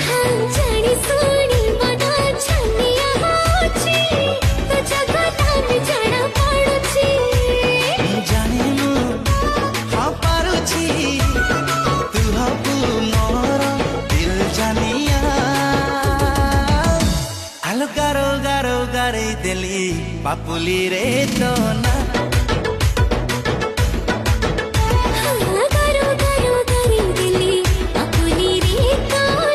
हाँ जानी सुनी मना छनिया होची तो जगता में जाना पड़ुची जाने मु हाँ पारुची तू हबु मोर दिल जानिया आलो गारो गारो गारे दिली पापुली रे तो ना